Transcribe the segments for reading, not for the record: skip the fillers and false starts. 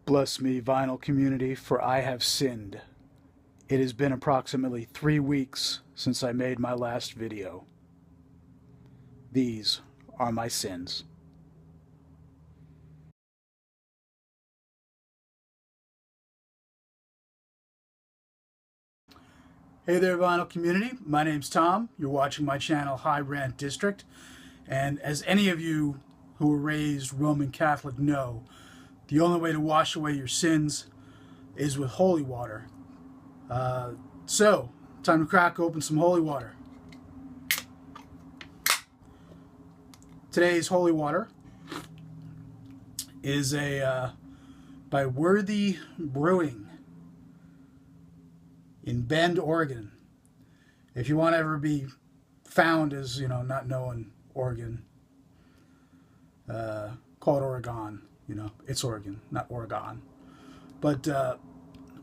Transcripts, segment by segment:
Bless me, vinyl community, for I have sinned. It has been approximately 3 weeks since I made my last video. These are my sins. Hey there, vinyl community. My name's Tom. You're watching my channel, High Rant District. And as any of you who were raised Roman Catholic know, the only way to wash away your sins is with holy water. So, time to crack open some holy water. Today's holy water is by Worthy Brewing in Bend, Oregon. If you want to ever be found as, not knowing Oregon, call it Oregon. It's Oregon, not Oregon. But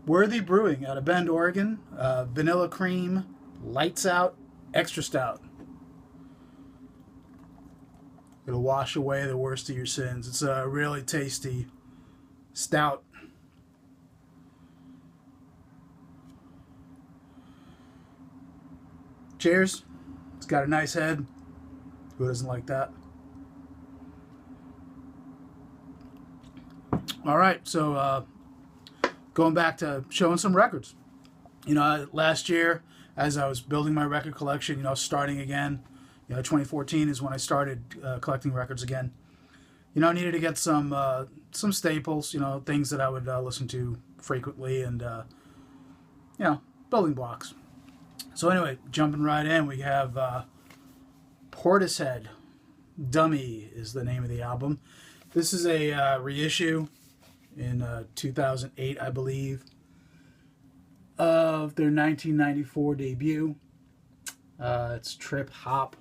Worthy Brewing out of Bend, Oregon. Vanilla cream, lights out, extra stout. It'll wash away the worst of your sins. It's a really tasty stout. Cheers. It's got a nice head. Who doesn't like that? All right, so going back to showing some records. Last year, as I was building my record collection, starting again, 2014 is when I started collecting records again. I needed to get some staples, things that I would listen to frequently, and building blocks. So anyway, jumping right in, we have Portishead. Dummy is the name of the album. This is a reissue in 2008, I believe, of their 1994 debut. It's trip hop.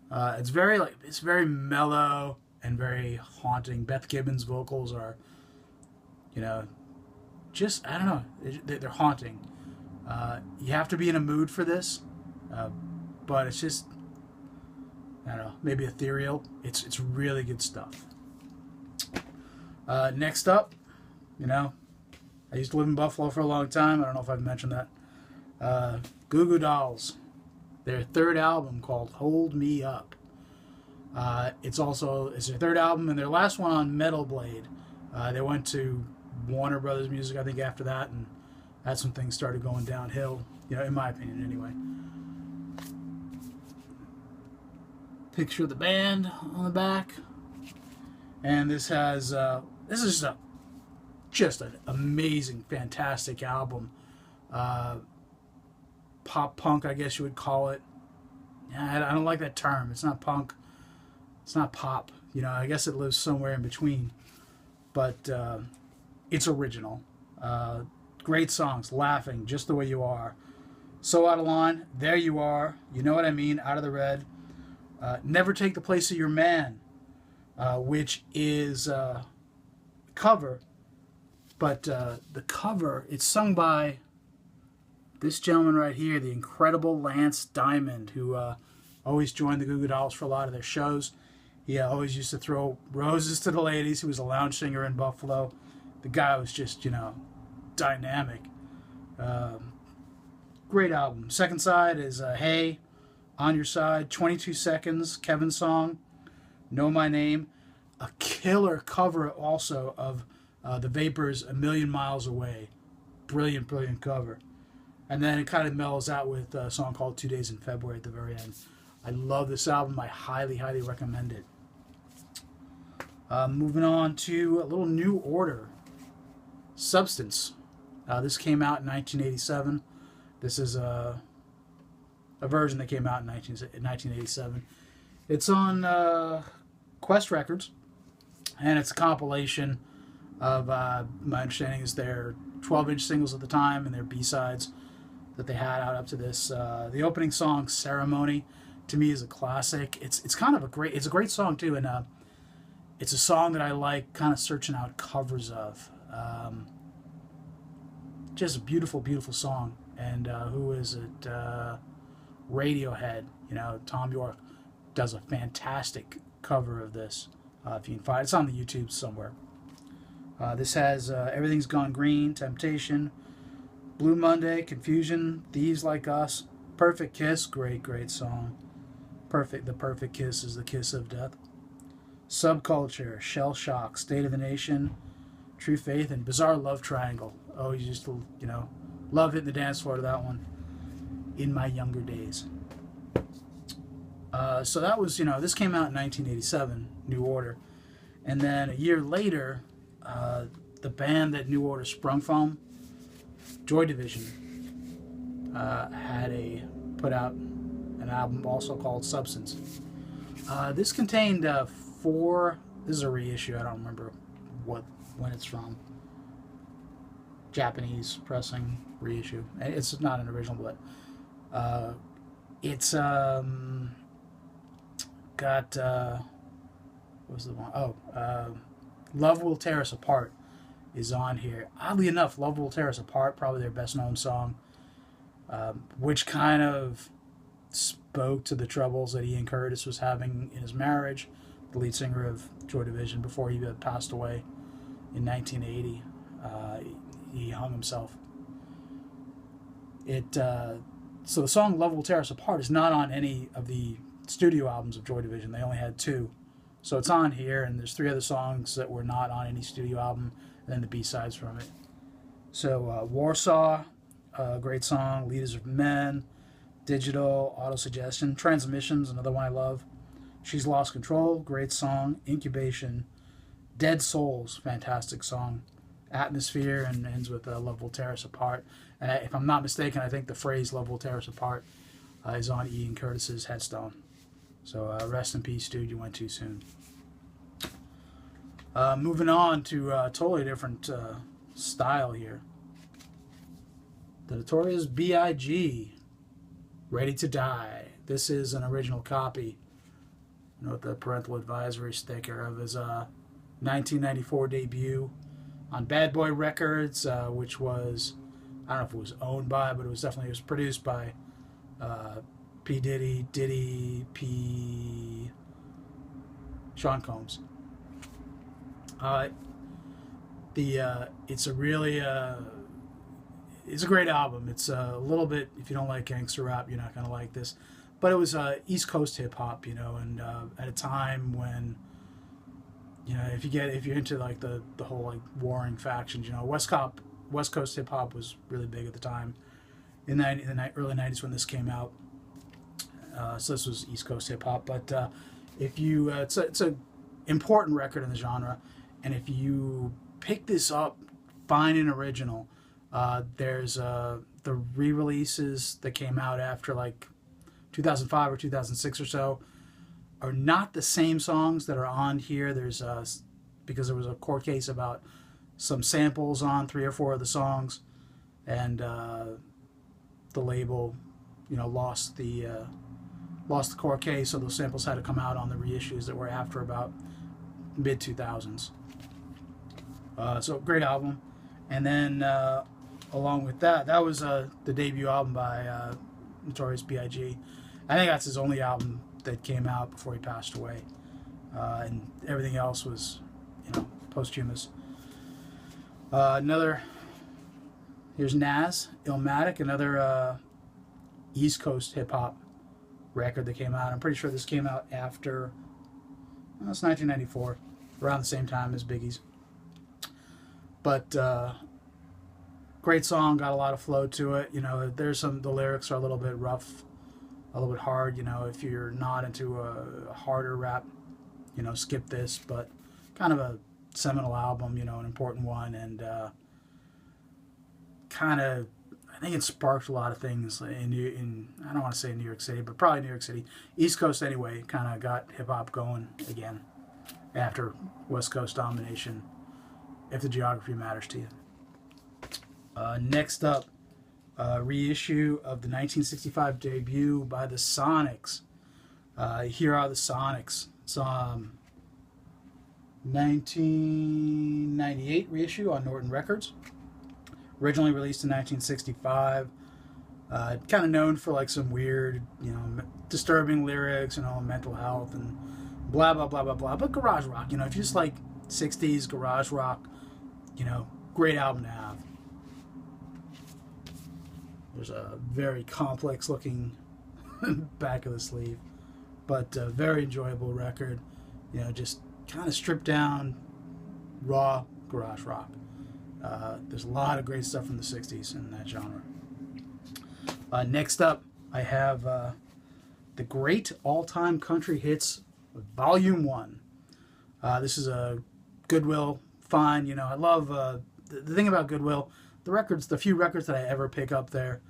It's very mellow and very haunting. Beth Gibbons' vocals are, just, I don't know, they're haunting. You have to be in a mood for this, but it's just, I don't know, maybe ethereal. It's really good stuff. Next up, I used to live in Buffalo for a long time. I don't know if I've mentioned that. Goo Goo Dolls, their third album called Hold Me Up. It's their third album and their last one on Metal Blade. They went to Warner Brothers Music, I think, after that, and that's when things started going downhill, in my opinion anyway. Picture of the band on the back. And this has this is just an amazing, fantastic album. Pop punk, I guess you would call it. Yeah, I don't like that term. It's not punk. It's not pop. I guess it lives somewhere in between. But it's original. Great songs. Laughing, Just the Way You Are. So Out of Line, There You Are. You Know What I Mean, Out of the Red. Never Take the Place of Your Man, which is a cover. But the cover, it's sung by this gentleman right here, the incredible Lance Diamond, who always joined the Goo Goo Dolls for a lot of their shows. He always used to throw roses to the ladies. He was a lounge singer in Buffalo. The guy was just, dynamic. Great album. Second side is Hey, On Your Side, 22 Seconds, Kevin's song, Know My Name. A killer cover also of The Vapors' A Million Miles Away. Brilliant, brilliant cover. And then it kind of mellows out with a song called 2 Days in February at the very end. I love this album. I highly, highly recommend it. Moving on to a little new order. Substance. This came out in 1987. This is a version that came out in 1987. It's on Quest Records, and it's a compilation of, my understanding is their 12-inch singles at the time and their B-sides that they had out up to this. The opening song, Ceremony, to me is a classic. It's kind of a great song too, and it's a song that I like kind of searching out covers of. Just a beautiful, beautiful song. And who is it? Radiohead. Tom York does a fantastic cover of this. If you can find it, it's on the YouTube somewhere. This has Everything's Gone Green, Temptation, Blue Monday, Confusion, Thieves Like Us, Perfect Kiss, great, great song. The perfect kiss is the kiss of death. Subculture, Shell Shock, State of the Nation, True Faith, and Bizarre Love Triangle. Oh, you just, love hitting the dance floor to that one in my younger days. So that was, this came out in 1987, New Order. And then a year later, the band that New Order sprung from, Joy Division, put out an album also called Substance. This contained this is a reissue, I don't remember when it's from. Japanese pressing reissue. It's not an original, but it's got what was the one? Love Will Tear Us Apart is on here. Oddly enough, Love Will Tear Us Apart, probably their best known song, which kind of spoke to the troubles that Ian Curtis was having in his marriage, the lead singer of Joy Division, before he passed away in 1980. He hung himself. So the song Love Will Tear Us Apart is not on any of the studio albums of Joy Division. They only had 2. So it's on here, and there's 3 other songs that were not on any studio album, and then the B-sides from it. So Warsaw, great song. Leaders of Men, Digital, Autosuggestion, Transmissions, another one I love. She's Lost Control, great song. Incubation, Dead Souls, fantastic song. Atmosphere, and ends with Love Will Tear Us Apart. And if I'm not mistaken, I think the phrase Love Will Tear Us Apart is on Ian Curtis's headstone. So rest in peace, dude, you went too soon. Moving on to a totally different style here. The Notorious B.I.G. Ready to Die. This is an original copy. With the parental advisory sticker of his 1994 debut on Bad Boy Records, which was, I don't know if it was owned by, but it was produced by P. Diddy, Sean Combs. It's a really, it's a great album. It's a little bit, if you don't like gangster rap, you're not gonna like this. But it was East Coast hip hop, and at a time when, if you're into like the whole like warring factions, West Coast hip hop was really big at the time, in the early '90s when this came out. So this was East Coast hip hop, but if you, it's a important record in the genre, and if you pick this up, find an original. There's the re-releases that came out after like 2005 or 2006 or so are not the same songs that are on here. There's because there was a court case about some samples on 3 or 4 of the songs, and the label, lost the court case, so those samples had to come out on the reissues that were after about mid 2000s. So great album, and then along with that was the debut album by Notorious B.I.G. I think that's his only album that came out before he passed away, and everything else was, posthumous. Here's Nas, Illmatic, another East Coast hip hop record that came out. I'm pretty sure this came out after, it's 1994, around the same time as Biggie's. But great song, got a lot of flow to it. The lyrics are a little bit rough, a little bit hard. If you're not into a harder rap, skip this. But kind of a seminal album, an important one, and I think it sparked a lot of things in I don't want to say New York City, but probably New York City, East Coast anyway. Kind of got hip hop going again after West Coast domination, if the geography matters to you. Next up, reissue of the 1965 debut by the Sonics. Here Are the Sonics. It's 1998 reissue on Norton Records. Originally released in 1965. Kind of known for like some weird, disturbing lyrics, mental health and blah, blah, blah, blah, blah. But garage rock, if you just like 60s garage rock, you know, great album to have. There's a very complex looking back of the sleeve, but a very enjoyable record. You know, just kind of stripped down, raw garage rock. There's a lot of great stuff from the 60s in that genre. Next up, I have the Great All-Time Country Hits, Volume 1. This is a Goodwill find. You know, I love the thing about Goodwill, the few records that I ever pick up there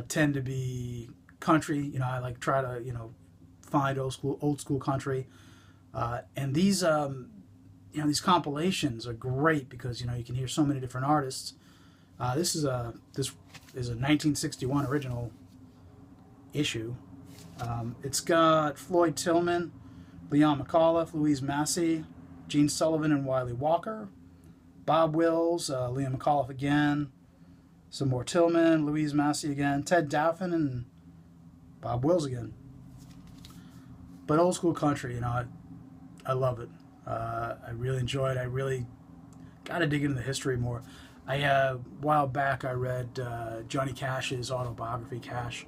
tend to be country. You know, I like try to, you know, find old school country. And these you know, these compilations are great because, you know, you can hear so many different artists. This is a 1961 original issue. It's got Floyd Tillman, Leon McAuliffe, Louise Massey, Gene Sullivan and Wiley Walker, Bob Wills, Leon McAuliffe again, some more Tillman, Louise Massey again, Ted Daffin, and Bob Wills again. But old school country, you know, I love it. I really enjoy it. I really got to dig into the history more. A while back I read Johnny Cash's autobiography, Cash.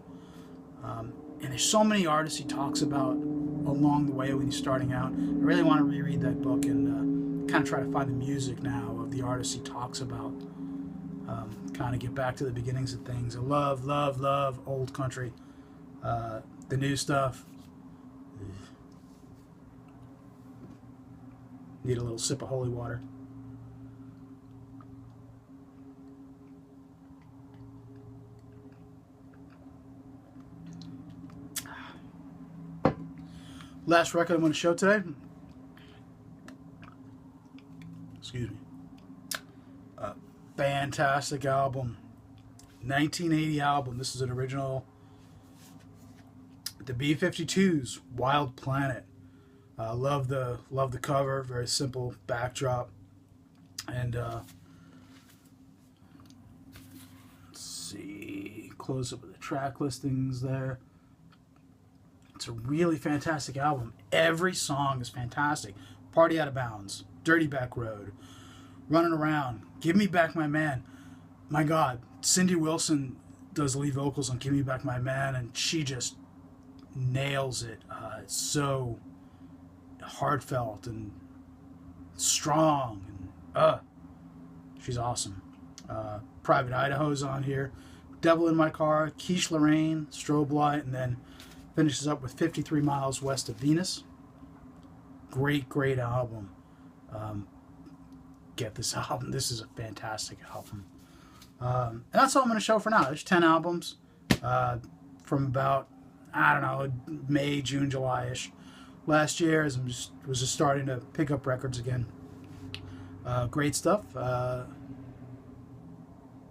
And there's so many artists he talks about along the way when he's starting out. I really want to reread that book and kind of try to find the music now of the artists he talks about. Kind of get back to the beginnings of things. I love old country. The new stuff. Need a little sip of holy water. Last record I'm going to show today. Excuse me. Fantastic album. 1980 album. This is an original. The B-52s, Wild Planet. Love the cover. Very simple backdrop. And let's see, close up with the track listings there. It's a really fantastic album. Every song is fantastic. Party Out of Bounds, Dirty Back Road, Running Around, Give Me Back My Man. My God, Cindy Wilson does lead vocals on Give Me Back My Man, and she just nails it. It's so heartfelt and strong, and she's awesome. Private Idaho's on here, Devil in My Car, Quiche Lorraine, Strobe Light, and then finishes up with 53 Miles West of Venus. Great album. Get this album. This is a fantastic album. And that's all I'm going to show for now. There's 10 albums from about, I don't know, May, June, July-ish. Last year, as I was just starting to pick up records again. Great stuff.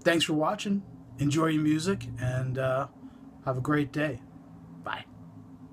Thanks for watching. Enjoy your music, and have a great day.